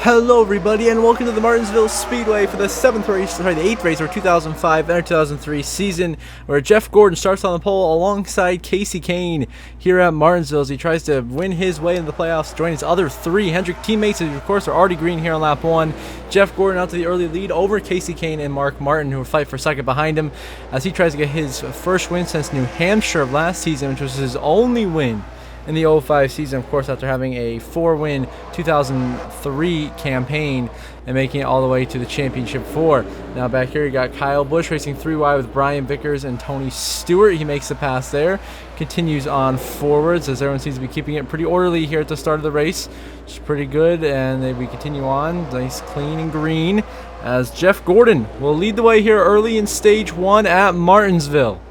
Hello everybody and welcome to the Martinsville Speedway for the 8th race of 2005 and 2003 season, where Jeff Gordon starts on the pole alongside Kasey Kahne here at Martinsville as he tries to win his way into the playoffs, join his other three Hendrick teammates who of course are already green here on lap 1. Jeff Gordon out to the early lead over Kasey Kahne and Mark Martin, who will fight for second behind him as he tries to get his first win since New Hampshire of last season, which was his only win in the 05 season, of course, after having a 4-win 2003 campaign and making it all the way to the championship 4. Now back here you got Kyle Busch racing 3 wide with Brian Vickers and Tony Stewart. He makes the pass there, continues on forwards as everyone seems to be keeping it pretty orderly here at the start of the race, which is pretty good. And then we continue on, nice, clean and green, as Jeff Gordon will lead the way here early in stage 1 at Martinsville.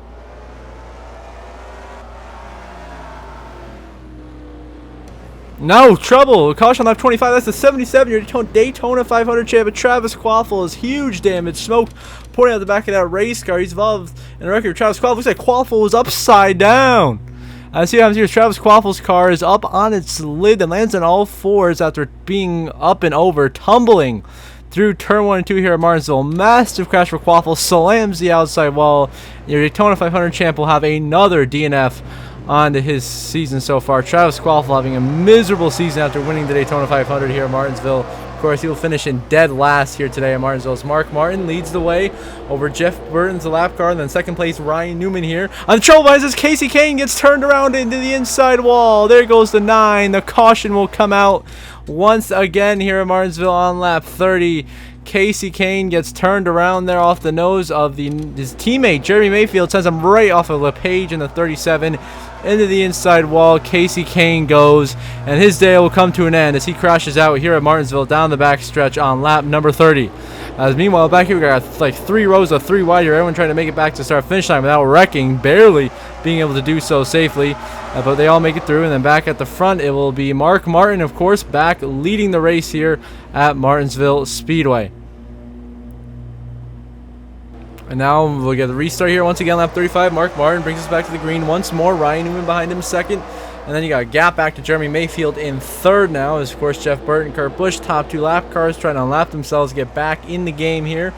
No trouble. Caution lap 25. That's the 77-year Daytona 500 champion Travis Quaffle is huge damage. Smoke pouring out the back of that race car. He's involved in a record. Travis Quaffle looks like Quaffle was upside down. See what happens here. Travis Quaffle's car is up on its lid and lands on all fours after being up and over, tumbling through turn 1 and 2 here at Martinsville. Massive crash for Quaffle. Slams the outside wall. Your Daytona 500 champ will have another DNF on to his season so far. Travis Quaffle having a miserable season after winning the Daytona 500 here at Martinsville. Of course, he will finish in dead last here today at Martinsville as Mark Martin leads the way over Jeff Burton's lap car, and then second place Ryan Newman here. On the trouble as Kasey Kahne gets turned around into the inside wall. There goes the 9. The caution will come out once again here at Martinsville on lap 30. Kasey Kahne gets turned around there off the nose of his teammate Jeremy Mayfield, sends him right off of LePage in the 37 into the inside wall. Kasey Kahne goes, and his day will come to an end as he crashes out here at Martinsville down the back stretch on lap number 30. As meanwhile back here we got like 3 rows of 3 wide here, everyone trying to make it back to start finish line without wrecking, barely being able to do so safely, but they all make it through. And then back at the front it will be Mark Martin, of course, back leading the race here at Martinsville Speedway. And now we'll get the restart here once again, lap 35. Mark Martin brings us back to the green once more. Ryan Newman behind him second. And then you got a gap back to Jeremy Mayfield in third now. As, of course, Jeff Burton, Kurt Busch, top 2 lap cars trying to unlap themselves, get back in the game here.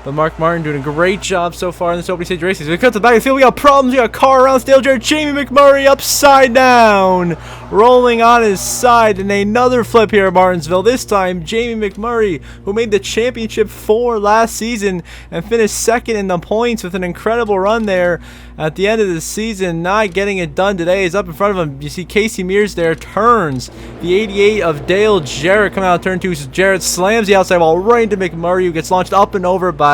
But Mark Martin doing a great job so far in this opening stage races. We cut to the back of the field. We got problems. We got a car around Stale Jarrett. Jamie McMurray upside down, rolling on his side in another flip here at Martinsville. This time, Jamie McMurray, who made the championship 4 last season and finished second in the points with an incredible run there at the end of the season, not getting it done today, is up in front of him. You see Casey Mears there, turns the 88 of Dale Jarrett coming out of turn 2. So Jarrett slams the outside wall right into McMurray, who gets launched up and over by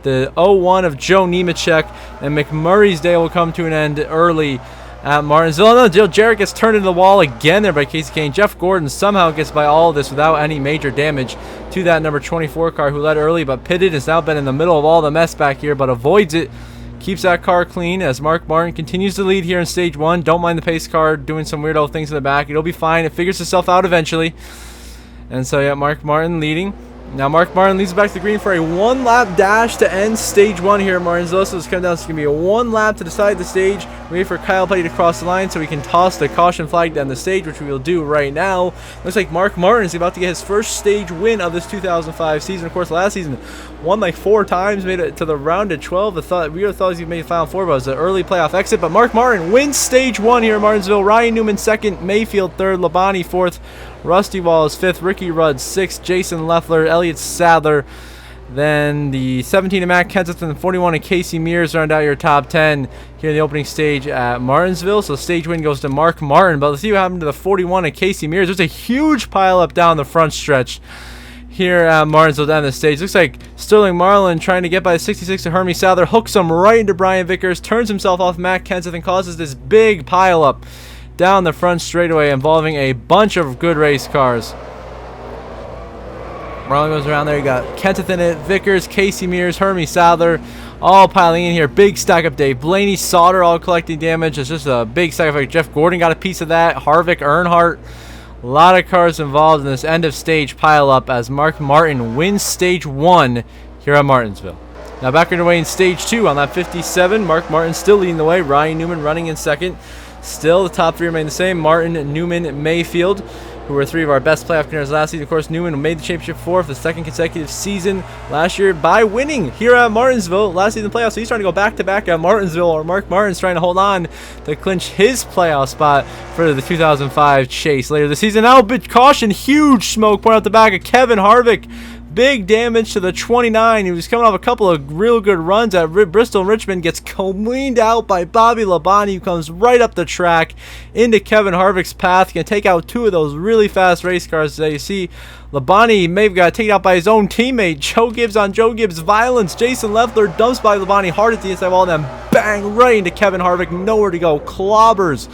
the 01 of Joe Nemechek, and McMurray's day will come to an end early at Martinsville. No, Dale Jarrett gets turned into the wall again there by Kasey Kahne. Jeff Gordon somehow gets by all of this without any major damage to that number 24 car, who led early but pitted, has now been in the middle of all the mess back here, but avoids it. Keeps that car clean as Mark Martin continues to lead here in stage 1. Don't mind the pace car doing some weirdo things in the back. It'll be fine. It figures itself out eventually. And so, yeah, Mark Martin leading. Now Mark Martin leads back to the green for a 1-lap dash to end stage 1 here at Martinsville. So it's coming down. It's going to be a 1 lap to decide the stage. Wait for Kyle Petty to cross the line so we can toss the caution flag down the stage, which we will do right now. Looks like Mark Martin is about to get his first stage win of this 2005 season. Of course, last season won like 4 times, made it to the round of 12. We thought he was going to make the final 4, but it was an early playoff exit. But Mark Martin wins stage 1 here at Martinsville. Ryan Newman second, Mayfield third, Labonte fourth, Rusty Wallace 5th, Ricky Rudd 6th, Jason Leffler, Elliott Sadler, then the 17 of Matt Kenseth and the 41 of Casey Mears round out your top 10 here in the opening stage at Martinsville. So stage win goes to Mark Martin, but let's see what happened to the 41 of Casey Mears. There's a huge pile up down the front stretch here at Martinsville down the stage. Looks like Sterling Marlin trying to get by the 66 of Hermie Sadler, hooks him right into Brian Vickers, turns himself off Matt Kenseth, and causes this big pile up down the front straightaway involving a bunch of good race cars. Marlin goes around there. You got Kenseth in it, Vickers, Casey Mears, Hermie Sadler, all piling in here. Big stack up day. Blaney Sauter all collecting damage. It's just a big stack up. Jeff Gordon got a piece of that. Harvick, Earnhardt. A lot of cars involved in this end of stage pile up as Mark Martin wins stage 1 here at Martinsville. Now back underway in stage 2 on lap 57. Mark Martin still leading the way. Ryan Newman running in second. Still, the top 3 remain the same. Martin, Newman, Mayfield. who were 3 of our best playoff contenders last season. Of course, Newman made the championship 4 for the 2nd consecutive season last year by winning here at Martinsville last season playoffs. So he's trying to go back-to-back at Martinsville, or Mark Martin's trying to hold on to clinch his playoff spot for the 2005 chase later this season. Now, but caution, huge smoke point out the back of Kevin Harvick. Big damage to the 29. He was coming off a couple of real good runs at Bristol and Richmond. Gets cleaned out by Bobby Labonte, who comes right up the track into Kevin Harvick's path. Going to take out 2 of those really fast race cars that you see. Labonte may have got taken out by his own teammate. Joe Gibbs on Joe Gibbs violence. Jason Leffler dumps by Labonte hard at the inside wall, and then bang right into Kevin Harvick. Nowhere to go. Clobbers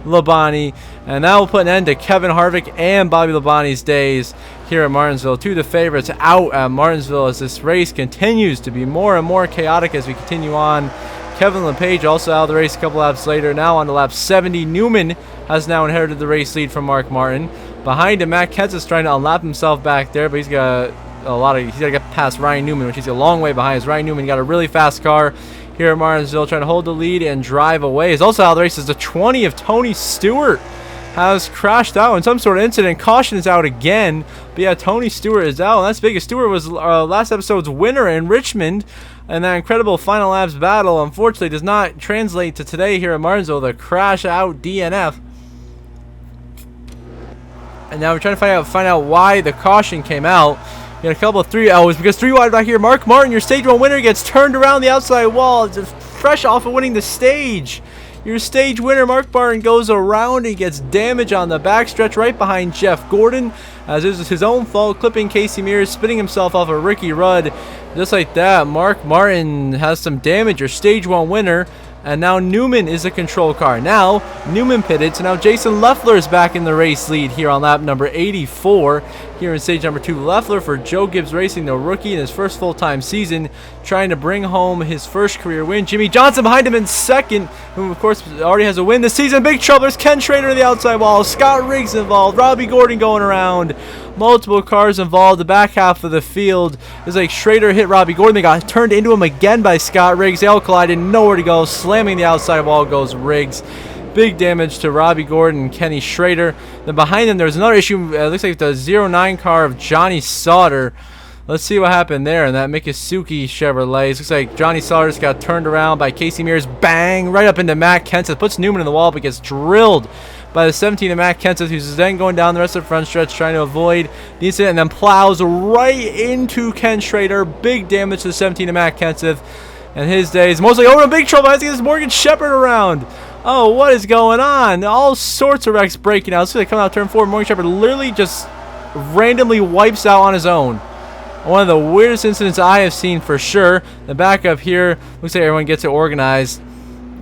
Labonte. And that will put an end to Kevin Harvick and Bobby Labonte's days here at Martinsville. 2 of the favorites out at Martinsville as this race continues to be more and more chaotic as we continue on. Kevin LePage also out of the race a couple laps later. Now on to lap 70. Newman has now inherited the race lead from Mark Martin. Behind him, Matt Kenseth's trying to unlap himself back there, but he's got he's got to get past Ryan Newman, which he's a long way behind. As Ryan Newman got a really fast car here at Martinsville, trying to hold the lead and drive away. He's also out of the race as the 20 of Tony Stewart has crashed out in some sort of incident. Caution is out again. But yeah, Tony Stewart is out. And that's big. Stewart was last episode's winner in Richmond. And that incredible final laps battle, unfortunately, does not translate to today here at Martinsville. The crash out DNF. And now we're trying to find out why the caution came out. You got a couple of 3 O's because 3 wide back here. Mark Martin, your stage 1 winner, gets turned around the outside wall. Just fresh off of winning the stage. Your stage winner, Mark Martin, goes around and gets damage on the backstretch right behind Jeff Gordon, as it was his own fault, clipping Casey Mears, spinning himself off of Ricky Rudd. Just like that, Mark Martin has some damage, your stage 1 winner. And now Newman is a control car. Now Newman pitted, so now Jason Leffler is back in the race lead here on lap number 84. Here in stage number 2, Leffler for Joe Gibbs Racing, the rookie in his first full-time season, trying to bring home his first career win. Jimmy Johnson behind him in second, who of course already has a win this season. Big trouble. There's Ken Schrader in the outside wall. Scott Riggs involved. Robbie Gordon going around. Multiple cars involved. The back half of the field is like Schrader hit Robbie Gordon. They got turned into him again by Scott Riggs. They all collided. Nowhere to go. Slamming the outside wall goes Riggs. Big damage to Robbie Gordon and Kenny Schrader. Then behind them, there's another issue. It looks like the 09 car of Johnny Sauter. Let's see what happened there in that Mikasuki Chevrolet. It looks like Johnny Sauter just got turned around by Casey Mears. Bang! Right up into Matt Kenseth. Puts Newman in the wall, but gets drilled by the 17 of Matt Kenseth, who's then going down the rest of the front stretch trying to avoid the incident, and then plows right into Ken Schrader. Big damage to the 17 of Matt Kenseth and his days. Mostly over in big trouble. I have to get this Morgan Shepherd around. Oh, what is going on? All sorts of wrecks breaking out. Let's see, they come out turn 4. Morgan Shepherd literally just randomly wipes out on his own. One of the weirdest incidents I have seen for sure. The backup here looks like everyone gets it organized.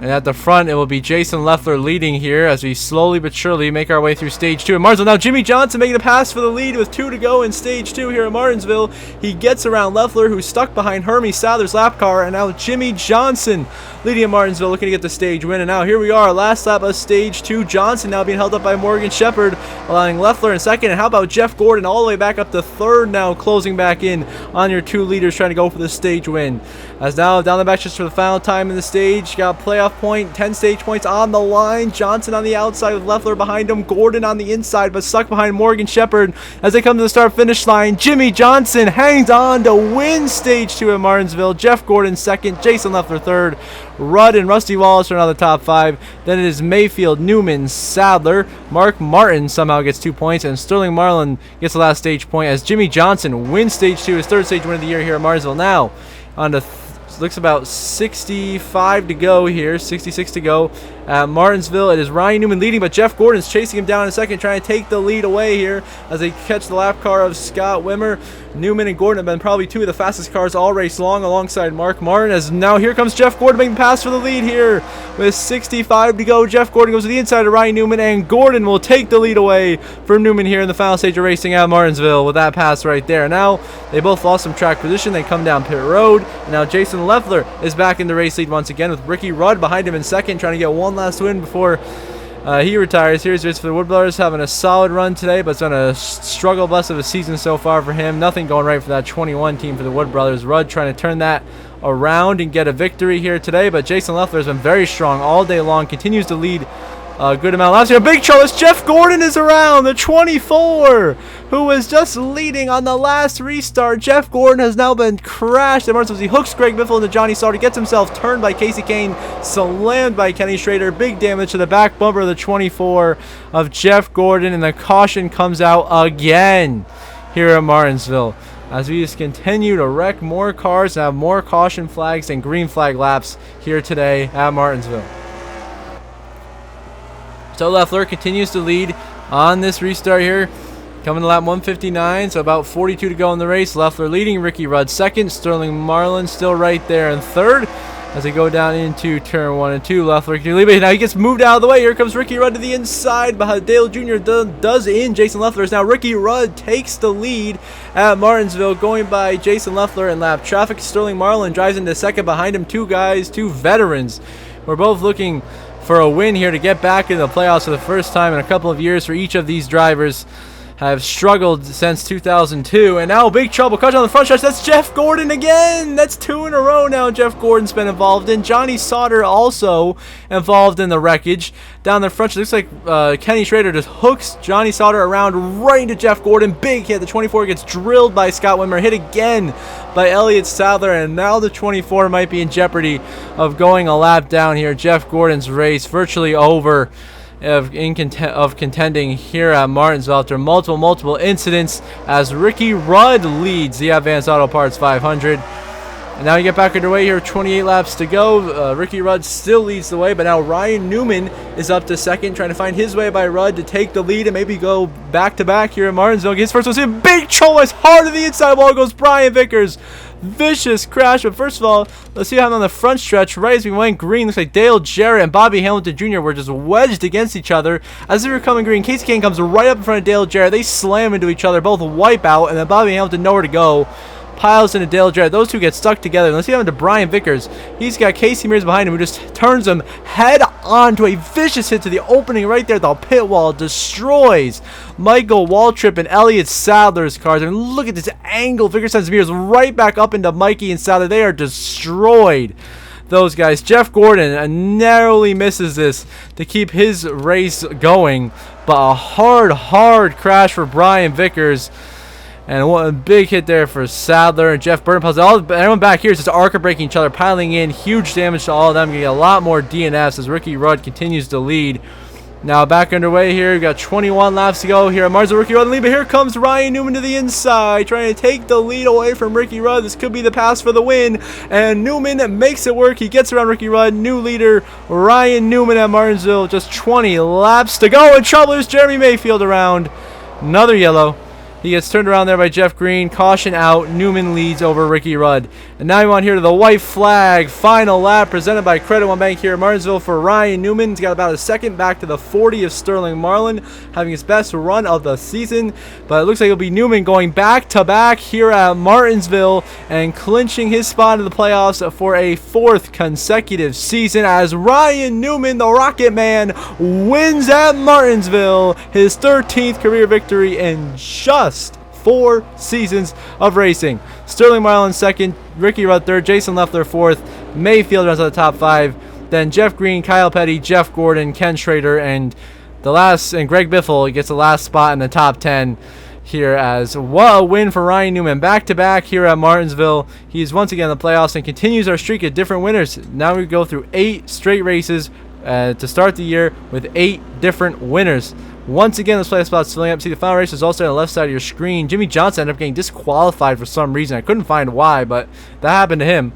And at the front, it will be Jason Leffler leading here as we slowly but surely make our way through stage 2 at Martinsville. Now Jimmy Johnson making a pass for the lead with 2 to go in stage 2 here at Martinsville. He gets around Leffler, who's stuck behind Hermie Sadler's lap car, and now Jimmy Johnson leading at Martinsville, looking to get the stage win. And now here we are, last lap of stage 2. Johnson now being held up by Morgan Shepherd, allowing Leffler in second. And how about Jeff Gordon all the way back up to third now, closing back in on your 2 leaders trying to go for the stage win. As now down the back just for the final time in the stage, got playoff point, 10 stage points on the line. Johnson on the outside with Leffler behind him. Gordon on the inside, but stuck behind Morgan Shepherd as they come to the start-finish line. Jimmy Johnson hangs on to win stage 2 at Martinsville. Jeff Gordon second, Jason Leffler third. Rudd and Rusty Wallace are now the top 5. Then it is Mayfield, Newman, Sadler. Mark Martin somehow gets 2 points, and Sterling Marlin gets the last stage point as Jimmy Johnson wins stage 2, his 3rd stage win of the year here at Martinsville. Now on to looks about 65 to go here, 66 to go at Martinsville. It is Ryan Newman leading, but Jeff Gordon's chasing him down in a second, trying to take the lead away here as they catch the lap car of Scott Wimmer. Newman and Gordon have been probably 2 of the fastest cars all race long alongside Mark Martin, as now here comes Jeff Gordon making the pass for the lead here with 65 to go. Jeff Gordon goes to the inside of Ryan Newman, and Gordon will take the lead away from Newman here in the final stage of racing at Martinsville with that pass right there. Now they both lost some track position. They come down pit road, and now Jason Leffler is back in the race lead once again with Ricky Rudd behind him in second, trying to get one last win before he retires. Here's race for the Wood Brothers, having a solid run today, but it's been a struggle bus of a season so far for him. Nothing going right for that 21 team for the Wood Brothers. Rudd trying to turn that around and get a victory here today, but Jason Leffler has been very strong all day long, continues to lead a good amount last year. Big trouble. Jeff Gordon is around, the 24, who was just leading on the last restart. Jeff Gordon has now been crashed at Martinsville. He hooks Greg Biffle into Johnny Sauter, gets himself turned by Casey Kane, slammed by Kenny Schrader. Big damage to the back bumper of the 24 of Jeff Gordon, and the caution comes out again here at Martinsville, as we just continue to wreck more cars and have more caution flags and green flag laps here today at Martinsville. So Leffler continues to lead on this restart here, coming to lap 159, so about 42 to go in the race. Leffler leading, Ricky Rudd second, Sterling Marlin still right there in third. As they go down into turn 1 and 2, Leffler can leave it. Now he gets moved out of the way. Here comes Ricky Rudd to the inside, but Dale Jr. does in Jason Leffler. Now Ricky Rudd takes the lead at Martinsville, going by Jason Leffler in lap traffic. Sterling Marlin drives into second. Behind him, two veterans. We're both looking for a win here to get back into the playoffs for the first time in a couple of years for each of these drivers. Have struggled since 2002, and now big trouble. Caution on the front stretch. That's Jeff Gordon again. That's 2 in a row now Jeff Gordon's been involved in. Johnny Sauter also involved in the wreckage. Down the front stretch, looks like Kenny Schrader just hooks Johnny Sauter around right into Jeff Gordon. Big hit. The 24 gets drilled by Scott Wimmer. Hit again by Elliott Sadler, and now the 24 might be in jeopardy of going a lap down here. Jeff Gordon's race virtually over of contending here at Martinsville after multiple incidents, as Ricky Rudd leads the Advanced Auto Parts 500. And now you get back underway here, 28 laps to go. Ricky Rudd still leads the way, but now Ryan Newman is up to second, trying to find his way by Rudd to take the lead and maybe go back-to-back here at Martinsville. His first one's in, big choice, hard to the inside wall goes Brian Vickers. Vicious crash, but first of all, let's see what happened on the front stretch. Right as we went green, looks like Dale Jarrett and Bobby Hamilton Jr. were just wedged against each other. As they were coming green, Casey Kane comes right up in front of Dale Jarrett. They slam into each other, both wipe out, and then Bobby Hamilton nowhere to go. Piles into Dale Jarrett. Those two get stuck together. Let's see what happened to Brian Vickers. He's got Casey Mears behind him, who just turns him head on to a vicious hit to the opening right there. The pit wall destroys Michael Waltrip and Elliott Sadler's cars. I mean, look at this angle. Vickers sends Mears right back up into Mikey and Sadler. They are destroyed, those guys. Jeff Gordon narrowly misses this to keep his race going, but a hard crash for Brian Vickers. And what a big hit there for Sadler and Jeff Burton. Everyone back here is just arc breaking each other, piling in. Huge damage to all of them. Getting a lot more DNFs as Ricky Rudd continues to lead. Now back underway here. We've got 21 laps to go here at Martinsville. Ricky Rudd lead, but here comes Ryan Newman to the inside, trying to take the lead away from Ricky Rudd. This could be the pass for the win, and Newman makes it work. He gets around Ricky Rudd. New leader, Ryan Newman at Martinsville. Just 20 laps to go. And trouble is Jeremy Mayfield around. Another yellow. He gets turned around there by Jeff Green. Caution out. Newman leads over Ricky Rudd. And now we want here to the white flag. Final lap presented by Credit One Bank here at Martinsville for Ryan Newman. He's got about a second back to the 40 of Sterling Marlin, having his best run of the season. But it looks like it'll be Newman going back-to-back here at Martinsville and clinching his spot in the playoffs for a 4th consecutive season, as Ryan Newman, the Rocket Man, wins at Martinsville, his 13th career victory in just 4 seasons of racing. Sterling Marlin second, Ricky Rudd third, Jason Leffler fourth, Mayfield runs out the top 5, then Jeff Green, Kyle Petty, Jeff Gordon, Ken Schrader, and Greg Biffle gets the last spot in the top 10 here. As what a win for Ryan Newman, back-to-back here at Martinsville. He's once again in the playoffs and continues our streak of different winners. Now we go through 8 straight races to start the year with 8 different winners. Once again, this playoff spot's filling up. See, the final race is also on the left side of your screen. Jimmy Johnson ended up getting disqualified for some reason. I couldn't find why, but that happened to him.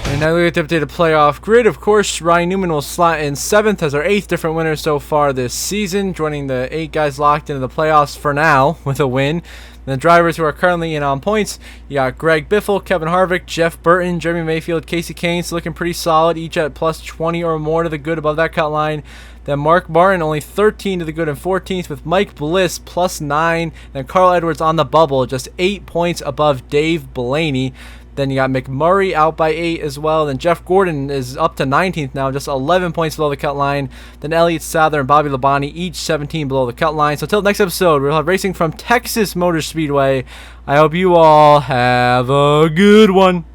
And now we get the updated playoff grid. Of course, Ryan Newman will slot in 7th as our 8th different winner so far this season, joining the 8 guys locked into the playoffs for now with a win. The drivers who are currently in on points, you got Greg Biffle, Kevin Harvick, Jeff Burton, Jeremy Mayfield, Casey Kane, so looking pretty solid, each at plus 20 or more to the good above that cut line. Then Mark Martin only 13 to the good in 14th, with Mike Bliss plus 9. Then Carl Edwards on the bubble, just 8 points above Dave Blaney. Then you got McMurray out by 8 as well. Then Jeff Gordon is up to 19th now, just 11 points below the cut line. Then Elliott Sather and Bobby Labonte, each 17 below the cut line. So until next episode, we'll have racing from Texas Motor Speedway. I hope you all have a good one.